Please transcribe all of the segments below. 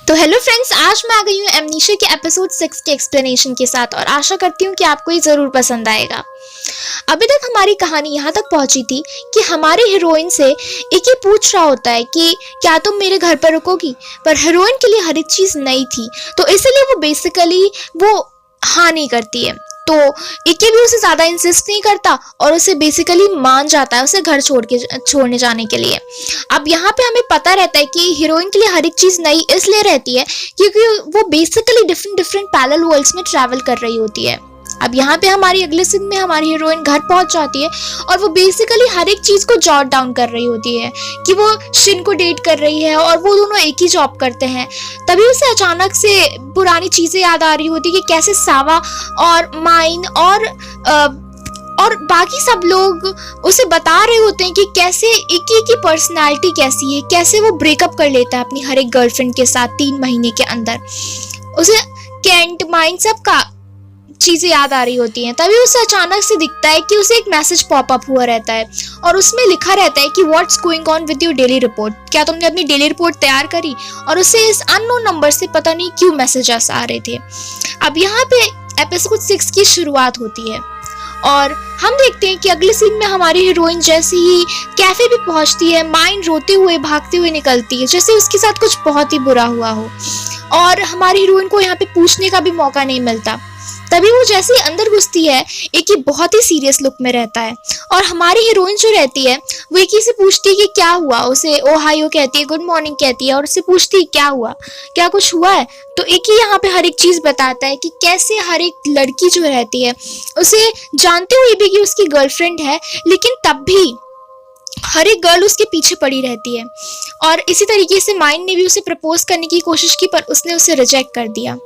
तो hello friends, आज मैं आ गई हूँ एमनीशिया के एपिसोड 6 के एक्सप्लेनेशन के साथ और आशा करती हूँ कि आपको ये ज़रूर पसंद आएगा। अभी तक हमारी कहानी यहाँ तक पहुँची थी कि हमारे हीरोइन से एक ही पूछ रहा होता है कि क्या तुम मेरे घर पर रुकोगी, पर हीरोइन के लिए हर एक चीज़ नई थी तो इसलिए वो बेसिकली वो हाँ नहीं करती है। तो इक्की भी उसे ज़्यादा इंसिस्ट नहीं करता और उसे बेसिकली मान जाता है उसे घर छोड़ने जाने के लिए। अब यहाँ पे हमें पता रहता है कि हीरोइन के लिए हर एक चीज़ नई इसलिए रहती है क्योंकि वो बेसिकली डिफरेंट पैरेलल वर्ल्ड्स में ट्रैवल कर रही होती है। अब यहाँ पे हमारी अगले सीन में हमारी हीरोइन घर पहुंच जाती है और वो बेसिकली हर एक चीज़ को जॉट डाउन कर रही होती है कि वो शिन को डेट कर रही है और वो दोनों एक ही जॉब करते हैं। तभी उसे अचानक से पुरानी चीज़ें याद आ रही होती है कि कैसे सावा और माइन और बाकी सब लोग उसे बता रहे होते हैं कि कैसे इक्की की पर्सनालिटी कैसी है, कैसे वो ब्रेकअप कर लेता है अपनी हर एक गर्लफ्रेंड के साथ 3 महीने के अंदर। उसे केंट माइन सब का चीज़ें याद आ रही होती हैं। तभी उसे अचानक से दिखता है कि उसे एक मैसेज पॉप अप हुआ रहता है और उसमें लिखा रहता है कि what's going on with your daily report, क्या तुमने अपनी डेली रिपोर्ट तैयार करी। और उसे इस अननोन नंबर से पता नहीं क्यों मैसेजेस आ रहे थे। अब यहाँ पे एपिसोड 6 की शुरुआत होती है और हम देखते हैं कि अगले सीन में हमारी हीरोइन जैसे ही कैफे भी पहुंचती है, माइन रोते हुए भागते हुए निकलती है जैसे उसके साथ कुछ बहुत ही बुरा हुआ हो और हमारी हीरोइन को यहाँ पे पूछने का भी मौका नहीं मिलता। तभी वो जैसे ही अंदर घुसती है एक ही बहुत ही सीरियस लुक में रहता है और हमारी हीरोइन जो रहती है वो एक ही से पूछती है कि क्या हुआ। उसे ओहायो कहती है, गुड मॉर्निंग कहती है और उससे पूछती है क्या हुआ, क्या कुछ हुआ है। तो एक ही यहाँ पे हर एक चीज़ बताता है कि कैसे हर एक लड़की जो रहती है उसे जानते हुए भी कि उसकी गर्लफ्रेंड है लेकिन तब भी हर एक गर्ल उसके पीछे पड़ी रहती है। और इसी तरीके से माइन ने भी उसे प्रपोज करने की कोशिश की पर उसने उसे रिजेक्ट कर दिया।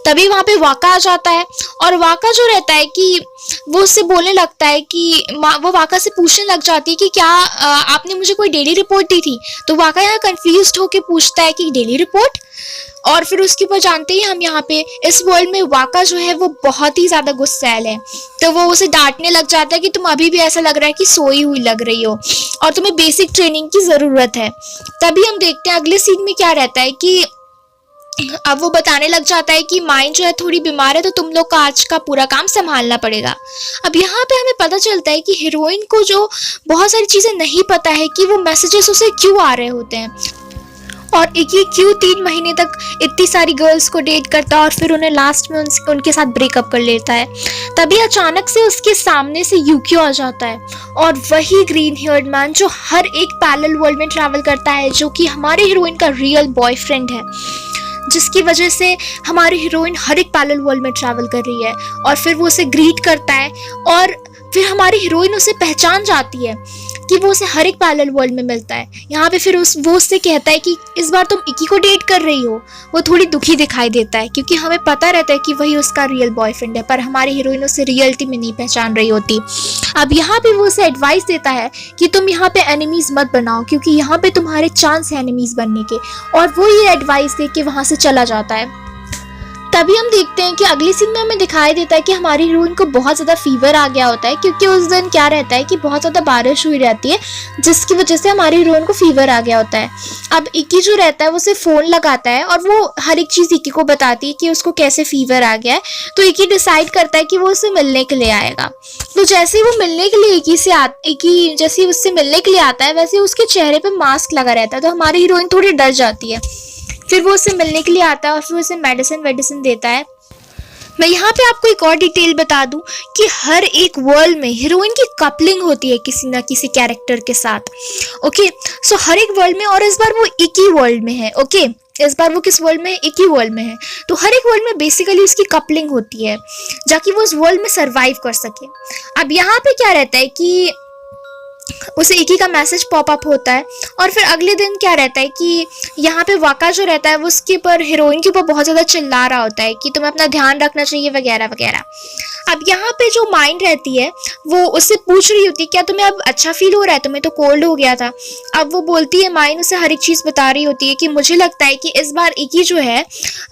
तभी वहाँ पे वाका आ जाता है और वाका जो रहता है कि वो उससे बोलने लगता है कि वो वाका से पूछने लग जाती है कि क्या आपने मुझे कोई डेली रिपोर्ट दी थी। तो वाका यहाँ कंफ्यूज्ड होके पूछता है कि डेली रिपोर्ट। और फिर उसके ऊपर जानते ही हम यहाँ पे इस वर्ल्ड में वाका जो है वो बहुत ही ज़्यादा गुस्सैल है। तो वो उसे डांटने लग जाता है कि तुम अभी भी ऐसा लग रहा है कि सोई हुई लग रही हो और तुम्हें बेसिक ट्रेनिंग की ज़रूरत है। तभी हम देखते हैं अगले सीन में क्या रहता है कि अब वो बताने लग जाता है कि माइन जो है थोड़ी बीमार है तो तुम लोग का आज का पूरा काम संभालना पड़ेगा। अब यहाँ पे हमें पता चलता है कि हीरोइन को जो बहुत सारी चीज़ें नहीं पता है कि वो मैसेजेस उसे क्यों आ रहे होते हैं और एक ही क्यों 3 महीने तक इतनी सारी गर्ल्स को डेट करता है और फिर उन्हें लास्ट में उनके साथ ब्रेकअप कर लेता है। तभी अचानक से उसके सामने से यूकियो आ जाता है और वही ग्रीन हेयर्ड मैन जो हर एक पैरेलल वर्ल्ड में ट्रैवल करता है, जो कि हमारे हीरोइन का रियल बॉयफ्रेंड है, जिसकी वजह से हमारी हीरोइन हर एक पैरेलल वर्ल्ड में ट्रैवल कर रही है। और फिर वो उसे ग्रीट करता है और फिर हमारी हीरोइन उसे पहचान जाती है कि वो उसे हर एक पैरेलल वर्ल्ड में मिलता है। यहाँ पे फिर वो उससे कहता है कि इस बार तुम इक्की को डेट कर रही हो। वो थोड़ी दुखी दिखाई देता है क्योंकि हमें पता रहता है कि वही उसका रियल बॉयफ्रेंड है, पर हमारी हीरोइन उसे रियलिटी में नहीं पहचान रही होती। अब यहाँ पे वो उसे एडवाइस देता है कि तुम यहाँ पे एनिमीज मत बनाओ क्योंकि यहाँ पे तुम्हारे चांस है एनिमीज बनने के, और वो ये एडवाइस दे के वहाँ से चला जाता है। तभी हम देखते हैं कि अगले सीन में हमें दिखाई देता है कि हमारी हीरोइन को बहुत ज़्यादा फीवर आ गया होता है क्योंकि उस दिन क्या रहता है कि बहुत ज़्यादा बारिश हुई रहती है जिसकी वजह से हमारी हीरोइन को फीवर आ गया होता है। अब इक्की जो रहता है वो उसे फ़ोन लगाता है और वो हर एक चीज़ इक्की को बताती है कि उसको कैसे फीवर आ गया है। तो इक्की डिसाइड करता है कि वो उसे मिलने के लिए आएगा। तो जैसे ही वो मिलने के लिए इक्की जैसे ही उससे मिलने के लिए आता है वैसे उसके चेहरे पर मास्क लगा रहता है। तो हमारी हीरोइन थोड़ी डर जाती है। फिर वो उससे मिलने के लिए आता है और फिर उसे मेडिसिन देता है। मैं यहाँ पे आपको एक और डिटेल बता दूं कि हर एक वर्ल्ड में हीरोइन की कपलिंग होती है किसी ना किसी कैरेक्टर के साथ। ओके, सो हर एक वर्ल्ड में, और इस बार वो एक ही वर्ल्ड में है। ओके, इस बार वो किस वर्ल्ड में है? एक ही वर्ल्ड में है। तो हर एक वर्ल्ड में बेसिकली उसकी कपलिंग होती है ताकि वो उस वर्ल्ड में सरवाइव कर सके। अब यहाँ पे क्या रहता है कि उसे इक्की का मैसेज पॉप अप होता है और फिर अगले दिन क्या रहता है कि यहाँ पे वाका जो रहता है वो उसके ऊपर हीरोइन के ऊपर बहुत ज़्यादा चिल्ला रहा होता है कि तुम्हें अपना ध्यान रखना चाहिए वगैरह वगैरह। अब यहाँ पे जो माइंड रहती है वो उससे पूछ रही होती है क्या तुम्हें अब अच्छा फील हो रहा है, तुम्हें तो कोल्ड हो गया था। अब वो बोलती है, माइंड उसे हर एक चीज़ बता रही होती है कि मुझे लगता है कि इस बार इक्की जो है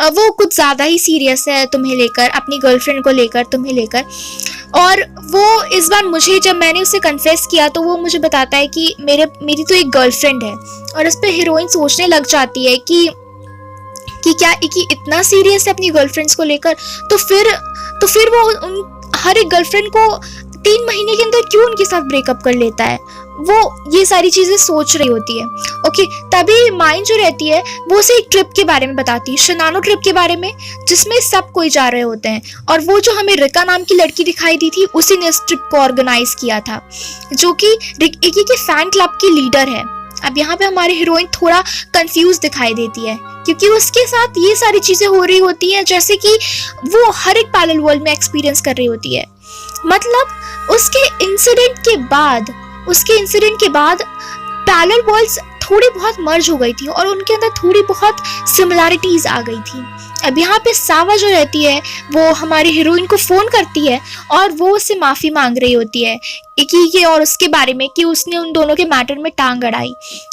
वो कुछ ज़्यादा ही सीरियस है तुम्हें लेकर, अपनी गर्लफ्रेंड को लेकर, तुम्हें लेकर। और वो इस बार मुझे, जब मैंने उसे कन्फेस किया तो वो मुझे बताता है कि मेरी तो एक गर्लफ्रेंड है। और इस पर हीरोइन सोचने लग जाती है कि कि क्या इकी इतना सीरियस है अपनी गर्लफ्रेंड्स को लेकर। तो फिर वो हर एक गर्लफ्रेंड को 3 महीने के अंदर क्यों उनके साथ ब्रेकअप कर लेता है। वो ये सारी चीजें सोच रही होती है। ओके, तभी माइन जो रहती है वो उसे एक ट्रिप के बारे में बताती है, शिनानो ट्रिप के बारे में, जिसमें सब कोई जा रहे होते हैं। और वो जो हमें रिका नाम की लड़की दिखाई दी थी, उसी ने इस ट्रिप को ऑर्गेनाइज किया था, जो कि इकी के फैन क्लब की लीडर है। अब यहाँ पे हमारी हीरोइन थोड़ा कंफ्यूज दिखाई देती है, क्योंकि उसके साथ ये सारी चीजें हो रही होती हैं जैसे कि वो हर एक पैरेलल वर्ल्ड में एक्सपीरियंस कर रही होती है। मतलब उसके इंसिडेंट के बाद पैरेलल वर्ल्ड्स थोड़ी बहुत मर्ज हो गई थी और उनके अंदर थोड़ी बहुत सिमिलैरिटीज आ गई थी। अब यहाँ पे सावा जो रहती है वो हमारी हीरोइन को फोन करती है और वो उससे माफी मांग रही होती है इकी के और उसके बारे में कि उसने उन दोनों के मैटर में टांग अड़ाई।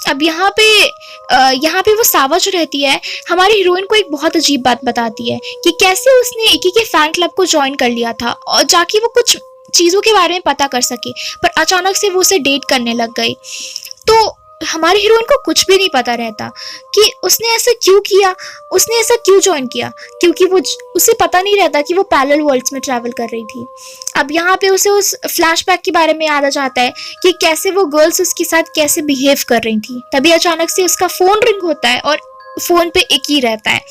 अब यहाँ पे वो सावा जो रहती है हमारी हीरोइन को एक बहुत अजीब बात बताती है कि कैसे उसने इकी के फैन क्लब को ज्वाइन कर लिया था और जाके वो कुछ चीजों के बारे में पता कर सके, पर अचानक से वो उसे डेट करने लग गई। तो हमारी हीरोइन को कुछ भी नहीं पता रहता कि उसने ऐसा क्यों किया, उसने ऐसा क्यों ज्वाइन किया, क्योंकि उसे पता नहीं रहता कि वो पैरेलल वर्ल्ड्स में ट्रैवल कर रही थी। अब यहाँ पे उसे उस फ्लैशबैक के बारे में याद आ जाता है कि कैसे वो गर्ल्स उसके साथ कैसे बिहेव कर रही थी। तभी अचानक से उसका फोन रिंग होता है और फोन पे इकी रहता है,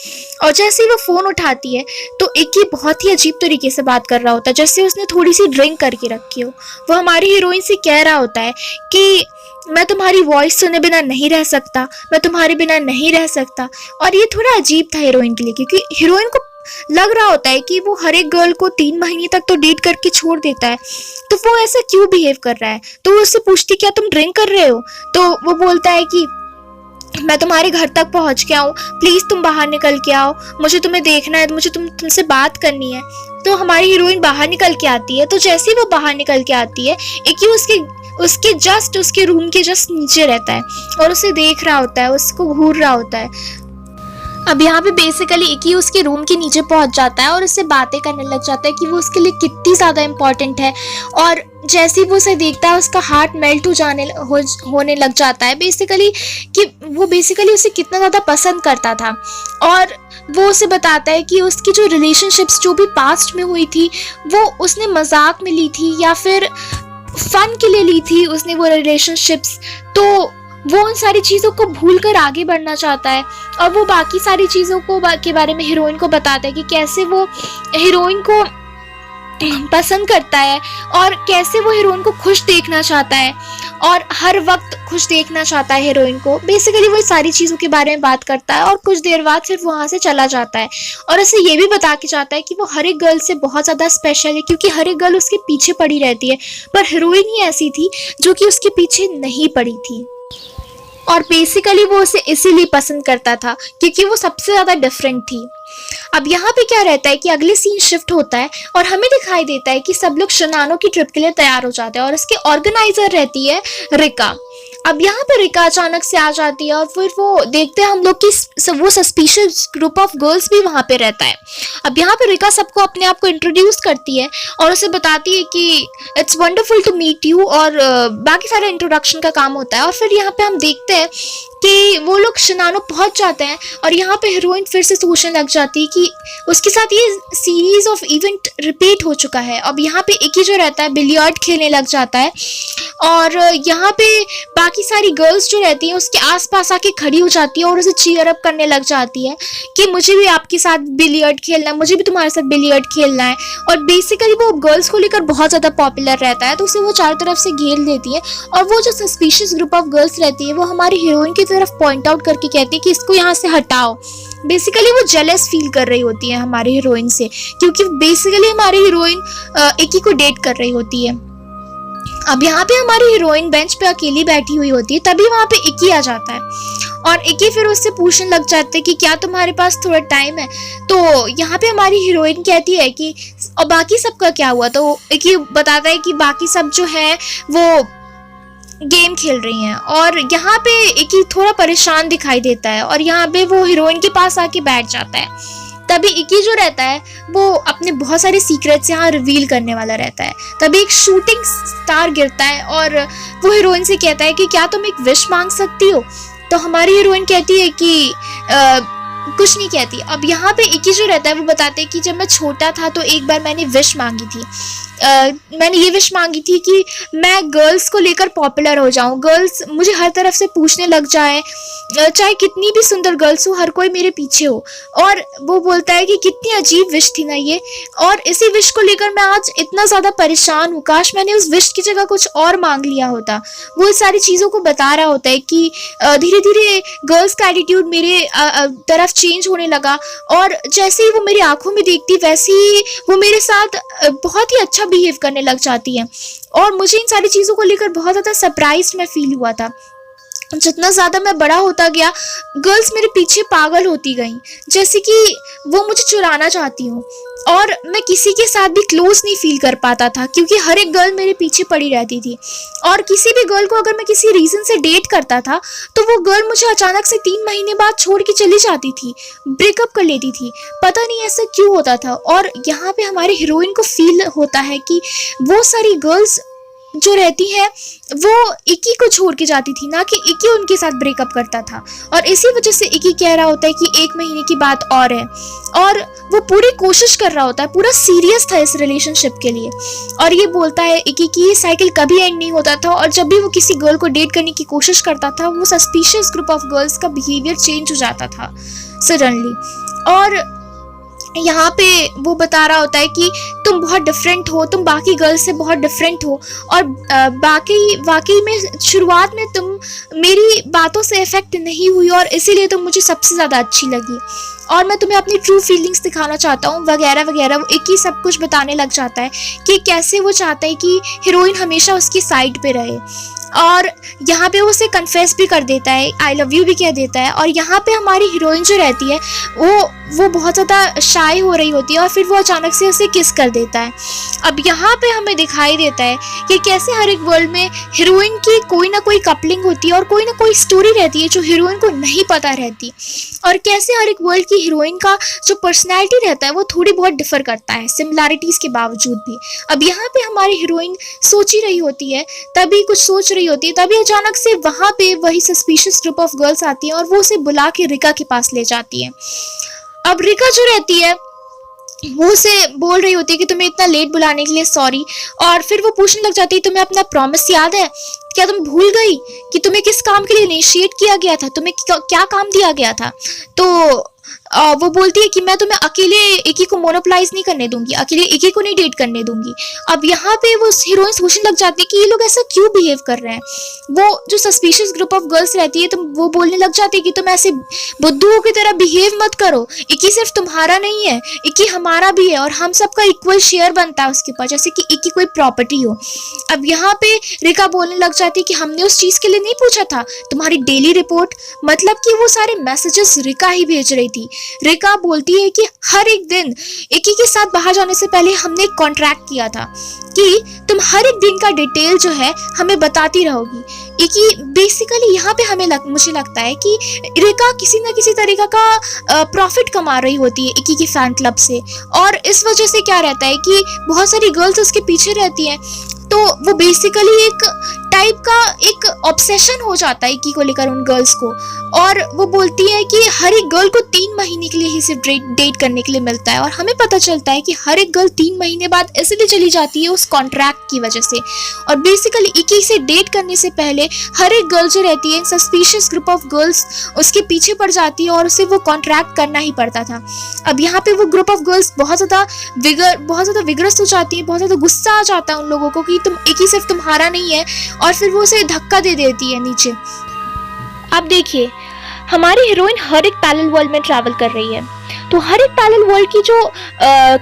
और जैसे ही वो फोन उठाती है तो इकी बहुत ही अजीब तरीके से बात कर रहा होता है, जैसे उसने थोड़ी सी ड्रिंक करके रखी हो। वो हमारी हीरोइन से कह रहा होता है कि मैं तुम्हारी वॉइस सुने बिना नहीं रह सकता, मैं तुम्हारे बिना नहीं रह सकता। और ये थोड़ा अजीब था हीरोइन के लिए, क्योंकि हीरोइन को लग रहा होता है कि वो हर एक गर्ल को 3 महीने तक तो डेट करके छोड़ देता है, तो वो ऐसा क्यों बिहेव कर रहा है। तो वो उससे पूछती क्या तुम ड्रिंक कर रहे हो, तो वो बोलता है कि मैं तुम्हारे घर तक पहुंच के आऊं, प्लीज तुम बाहर निकल के आओ, मुझे तुम्हें देखना है, मुझे तुमसे बात करनी है। तो हमारी हीरोइन बाहर निकल के आती है। तो जैसे ही वो बाहर निकल के आती है, एक ही उसके रूम के जस्ट नीचे रहता है और उसे देख रहा होता है, उसको घूर रहा होता है। अब यहाँ पे बेसिकली इकी उसके रूम के नीचे पहुंच जाता है और उससे बातें करने लग जाता है कि वो उसके लिए कितनी ज़्यादा इम्पोर्टेंट है। और जैसे ही वो उसे देखता है उसका हार्ट मेल्ट होने लग जाता है बेसिकली, कि वो बेसिकली उसे कितना ज़्यादा पसंद करता था। और वो उसे बताता है कि उसकी जो रिलेशनशिप्स जो भी पास्ट में हुई थी वो उसने मजाक में ली थी या फिर फन के लिए ली थी उसने वो रिलेशनशिप्स। तो वो उन सारी चीज़ों को भूलकर आगे बढ़ना चाहता है और वो बाकी सारी चीज़ों के बारे में हीरोइन को बताता है कि कैसे वो हीरोइन को पसंद करता है और कैसे वो हीरोइन को खुश देखना चाहता है और हर वक्त खुश देखना चाहता है हीरोइन को। बेसिकली वो सारी चीज़ों के बारे में बात करता है और कुछ देर बाद फिर वहाँ से चला जाता है और उसे ये भी बता के जाता है कि वो हर एक गर्ल से बहुत ज़्यादा स्पेशल है, क्योंकि हर एक गर्ल उसके पीछे पड़ी रहती है, पर हीरोइन ही ऐसी थी जो कि उसके पीछे नहीं पड़ी थी। और बेसिकली वो उसे इसीलिए पसंद करता था क्योंकि वो सबसे ज़्यादा डिफरेंट थी। अब यहाँ पे क्या रहता है कि अगले सीन शिफ्ट होता है और हमें दिखाई देता है कि सब लोग शिनानो की ट्रिप के लिए तैयार हो जाते हैं और इसके ऑर्गेनाइजर रहती है रिका। अब यहाँ पे रिका अचानक से आ जाती है और फिर वो देखते हैं हम लोग कि वो सस्पिशियस ग्रुप ऑफ गर्ल्स भी वहाँ पे रहता है। अब यहाँ पे रिका सबको अपने आप को इंट्रोड्यूस करती है और उसे बताती है कि it's wonderful to meet you, और बाकी सारा इंट्रोडक्शन का काम होता है। और फिर यहाँ पे हम देखते हैं कि वो लोग शिनानो पहुंच जाते हैं और यहाँ पे हीरोइन फिर से सोचने लग जाती है कि उसके साथ ये सीरीज ऑफ इवेंट रिपीट हो चुका है। अब यहाँ पे एक ही जो रहता है बिलियर्ड खेलने लग जाता है और यहाँ पे बाकी सारी गर्ल्स जो रहती हैं उसके आसपास आके खड़ी हो जाती है और उसे चीयर अप करने लग जाती है कि मुझे भी आपके साथ बिलियर्ड खेलना है, मुझे भी तुम्हारे साथ बिलियर्ड खेलना है। और बेसिकली वो गर्ल्स को लेकर बहुत ज़्यादा पॉपुलर रहता है, तो उसे वो चारों तरफ से घेर लेती है और वो जो सस्पिशियस ग्रुप ऑफ गर्ल्स रहती है वो हमारी हीरोइन की तरफ पॉइंट आउट करके कहती है कि इसको यहाँ से हटाओ। बेसिकली वो जेलस फील कर रही होती है हमारी हीरोइन से, क्योंकि बेसिकली हमारी हीरोइन एक ही को डेट कर रही होती है। अब यहाँ पे हमारी हीरोइन बेंच पे अकेली बैठी हुई होती है, तभी वहाँ पे इकी आ जाता है और इकी फिर उससे पूछने लग जाते हैं कि क्या तुम्हारे पास थोड़ा टाइम है। तो यहाँ पे हमारी हीरोइन कहती है कि और बाकी सबका क्या हुआ, तो इकी बताता है कि बाकी सब जो है वो गेम खेल रही हैं। और यहाँ पे इकी थोड़ा परेशान दिखाई देता है और यहाँ पे वो हीरोइन के पास आके बैठ जाता है। तभी इकी जो रहता है वो अपने बहुत सारे सीक्रेट्स यहाँ रिवील करने वाला रहता है। तभी एक शूटिंग स्टार गिरता है और वो हीरोइन से कहता है कि क्या तुम एक विश मांग सकती हो। तो हमारी हीरोइन कहती है कि कुछ नहीं कहती। अब यहाँ पे इकी जो रहता है वो बताते हैं कि जब मैं छोटा था तो एक बार मैंने विश मांगी थी। मैंने ये विश मांगी थी कि मैं गर्ल्स को लेकर पॉपुलर हो जाऊं, गर्ल्स मुझे हर तरफ से पूछने लग जाए, चाहे कितनी भी सुंदर गर्ल्स हो हर कोई मेरे पीछे हो। और वो बोलता है कि कितनी अजीब विश थी ना ये, और इसी विश को लेकर मैं आज इतना ज़्यादा परेशान हूँ, काश मैंने उस विश की जगह कुछ और मांग लिया होता। वो इस सारी चीज़ों को बता रहा होता है कि धीरे धीरे गर्ल्स का एटीट्यूड मेरे तरफ चेंज होने लगा, और जैसे ही वो मेरी आंखों में देखती वैसे ही वो मेरे साथ बहुत ही अच्छा बिहेव करने लग जाती है। और मुझे इन सारी चीज़ों को लेकर बहुत ज़्यादा सरप्राइज मैं फील हुआ था। जितना ज़्यादा मैं बड़ा होता गया गर्ल्स मेरे पीछे पागल होती गई, जैसे कि वो मुझे चुराना चाहती हूँ, और मैं किसी के साथ भी क्लोज नहीं फील कर पाता था क्योंकि हर एक गर्ल मेरे पीछे पड़ी रहती थी। और किसी भी गर्ल को अगर मैं किसी रीज़न से डेट करता था तो वो गर्ल मुझे अचानक से 3 महीने बाद छोड़ के चली जाती थी, ब्रेकअप कर लेती थी। पता नहीं ऐसा क्यों होता था। और यहाँ पे हमारे हीरोइन को फील होता है कि वो सारी गर्ल्स जो रहती है वो इकी को छोड़ के जाती थी, ना कि इकी उनके साथ ब्रेकअप करता था। और इसी वजह से इकी कह रहा होता है कि 1 महीने की बात और है, और वो पूरी कोशिश कर रहा होता है, पूरा सीरियस था इस रिलेशनशिप के लिए। और ये बोलता है इकी कि ये साइकिल कभी एंड नहीं होता था, और जब भी वो किसी गर्ल को डेट करने की कोशिश करता था वो सस्पिशियस ग्रुप ऑफ गर्ल्स का बिहेवियर चेंज हो जाता था सडनली। और यहाँ पे वो बता रहा होता है कि तुम बहुत डिफरेंट हो, तुम बाकी गर्ल्स से बहुत डिफरेंट हो, और वाकई में शुरुआत में तुम मेरी बातों से इफेक्ट नहीं हुई और इसीलिए तुम मुझे सबसे ज़्यादा अच्छी लगी, और मैं तुम्हें अपनी ट्रू फीलिंग्स दिखाना चाहता हूँ वगैरह वगैरह। वो एक ही सब कुछ बताने लग जाता है कि कैसे वो चाहता है कि हीरोइन हमेशा उसकी साइड पे रहे। और यहाँ पे वो उसे कन्फेस भी कर देता है, आई लव यू भी कह देता है। और यहाँ पे हमारी हीरोइन जो रहती है वो बहुत ज़्यादा शाय हो रही होती है, और फिर वो अचानक से उसे किस कर देता है। अब यहाँ पे हमें दिखाई देता है कि कैसे हर एक वर्ल्ड में हीरोइन की कोई ना कोई कपलिंग होती है और कोई ना कोई स्टोरी रहती है जो हीरोइन को नहीं पता रहती, और कैसे हर एक वर्ल्ड की हीरोइन का जो पर्सनैलिटी रहता है वो थोड़ी बहुत डिफर करता है सिमिलैरिटीज़ के बावजूद भी। अब यहाँ पे हमारी हीरोइन सोच ही रही होती है, तभी कुछ सोच रही होती है, तभी अचानक से वहाँ पे वही सस्पिशियस ग्रुप ऑफ गर्ल्स आती हैं और वो उसे बुला के रिका के पास ले जाती है। अब रिका जो रहती है वो उसे बोल रही होती है कि तुम्हें इतना लेट बुलाने के लिए सॉरी, और फिर वो पूछने लग जाती है तुम्हें अपना प्रॉमिस याद है, क्या तुम भूल गई कि तुम्हें किस काम के लिए इनिशिएट किया गया था, तुम्हें क्या काम दिया गया था। तो वो बोलती है कि मैं तुम्हें अकेले इकी को मोनोपोलाइज नहीं करने दूंगी, अकेले इकी को नहीं डेट करने दूंगी। अब यहाँ पे वो हीरोइन सोचने लग जाती है कि ये लोग ऐसा क्यों बिहेव कर रहे हैं। वो जो सस्पिशियस ग्रुप ऑफ गर्ल्स रहती है तो वो बोलने लग जाती है कि तुम ऐसे बुद्धुओं की तरह बिहेव मत करो, इकी सिर्फ तुम्हारा नहीं है, इकी हमारा भी है, और हम सबका इक्वल शेयर बनता है उसके ऊपर, जैसे कि इकी कोई प्रॉपर्टी हो। अब यहाँ पे रिका बोलने लग जाती है कि हमने उस चीज़ के लिए नहीं पूछा था, तुम्हारी डेली रिपोर्ट, मतलब कि वो सारे मैसेजेस रिका ही भेज रही थी। रिका बोलती है कि हर एक दिन इकी के साथ बाहर जाने से पहले हमने एक कॉन्ट्रैक्ट किया था कि तुम हर एक दिन का डिटेल जो है हमें बताती रहोगी। इकी बेसिकली यहाँ पे मुझे लगता है कि रिका किसी न किसी तरीका का प्रॉफिट कमा रही होती है इकी की फैन क्लब से, और इस वजह से क्या रहता है कि बहुत सारी गर्ल्स उसके पीछे रहती हैं, तो वो बेसिकली एक टाइप का एक ऑब्सेशन हो जाता है इकी को लेकर उन गर्ल्स को। और वो बोलती है कि हर एक गर्ल को 3 महीने के लिए ही सिर्फ डेट करने के लिए मिलता है, और हमें पता चलता है कि हर एक गर्ल 3 महीने बाद इसलिए चली जाती है उस कॉन्ट्रैक्ट की वजह से। और बेसिकली इकी से डेट करने से पहले हर एक गर्ल जो रहती है सस्पिशियस ग्रुप ऑफ गर्ल्स उसके पीछे पड़ जाती है और उसे वो कॉन्ट्रैक्ट करना ही पड़ता था। अब यहाँ पे वो ग्रुप ऑफ गर्ल्स बहुत ज़्यादा विग्रस्त हो जाती है, बहुत ज़्यादा गुस्सा आ जाता है उन लोगों को कि तुम इकी सिर्फ तुम्हारा नहीं है, और फिर वो उसे धक्का दे देती है नीचे। अब देखिए हमारी हीरोइन हर एक पैरेलल वर्ल्ड में ट्रैवल कर रही है, तो हर एक पैरेलल वर्ल्ड की जो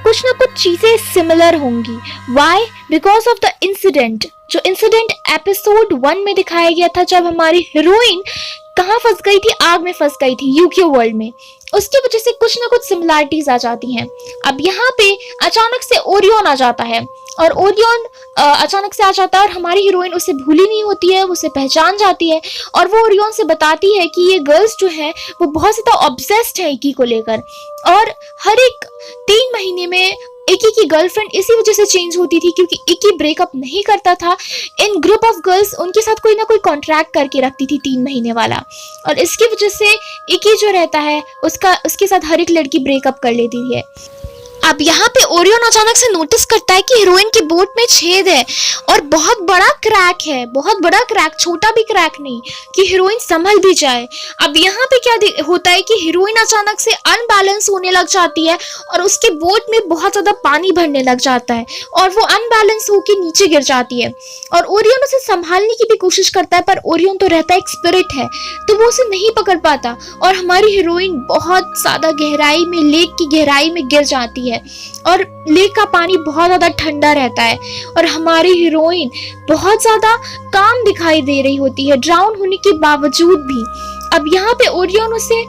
कुछ ना कुछ चीज़ें सिमिलर होंगी। Why? Because of the incident, जो इंसिडेंट एपिसोड 1 में दिखाया गया था, जब हमारी हीरोइन कहाँ फंस गई थी, आग में फंस गई थी यूके वर्ल्ड में, उसकी वजह से कुछ ना कुछ सिमिलैरिटीज आ जाती हैं। अब यहाँ पे अचानक से ओरियन आ जाता है, और ओरियन अचानक से आ जाता है और हमारी हीरोइन उसे भूली नहीं होती है, उसे पहचान जाती है, और वो ओरियन से बताती है कि ये गर्ल्स जो है वो बहुत ज़्यादा ऑब्सेस्ड है इकी को लेकर, और हर एक 3 महीने में इकी की गर्लफ्रेंड इसी वजह से चेंज होती थी क्योंकि इकी ब्रेकअप नहीं करता था। इन ग्रुप ऑफ गर्ल्स उनके साथ कोई ना कोई कॉन्ट्रैक्ट करके रखती थी 3 महीने वाला, और इसकी वजह से इकी जो रहता है उसके साथ हर एक लड़की ब्रेकअप कर लेती है। अब यहाँ पे ओरियन अचानक से नोटिस करता है कि हीरोइन की बोट में छेद है और बहुत बड़ा क्रैक है, बहुत बड़ा क्रैक, छोटा भी क्रैक नहीं, कि हीरोइन संभल भी जाए। अब यहाँ पे क्या होता है कि हीरोइन अचानक से अनबैलेंस होने लग जाती है और उसके बोट में बहुत ज्यादा पानी भरने लग जाता है और वो अनबैलेंस होकर नीचे गिर जाती है। और ओरियन उसे संभालने की भी कोशिश करता है, पर ओरियन तो रहता है एक स्पिरिट है, तो वो उसे नहीं पकड़ पाता और हमारी हीरोइन बहुत ज्यादा गहराई में, लेक की गहराई में गिर जाती है और लेक का पानी बहुत ज्यादा ठंडा रहता है और हमारी हीरोइन बहुत ज्यादा काम दिखाई दे रही होती है ड्राउन होने के बावजूद भी। अब यहाँ पे ओरियन उसे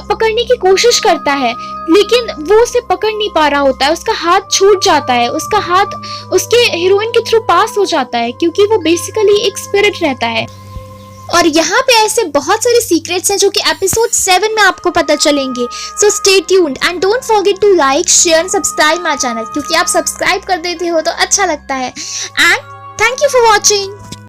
पकड़ने की कोशिश करता है, लेकिन वो उसे पकड़ नहीं पा रहा होता है, उसका हाथ छूट जाता है, उसका हाथ उसके हीरोइन के थ्रू पास हो जाता है क्योंकि वो बेसिकली एक स्पिरिट रहता है। और यहाँ पे ऐसे बहुत सारे सीक्रेट्स हैं जो कि एपिसोड 7 में आपको पता चलेंगे। So stay tuned and don't forget to like, share and subscribe my channel, क्योंकि आप सब्सक्राइब कर देते हो तो अच्छा लगता है। And thank you for watching.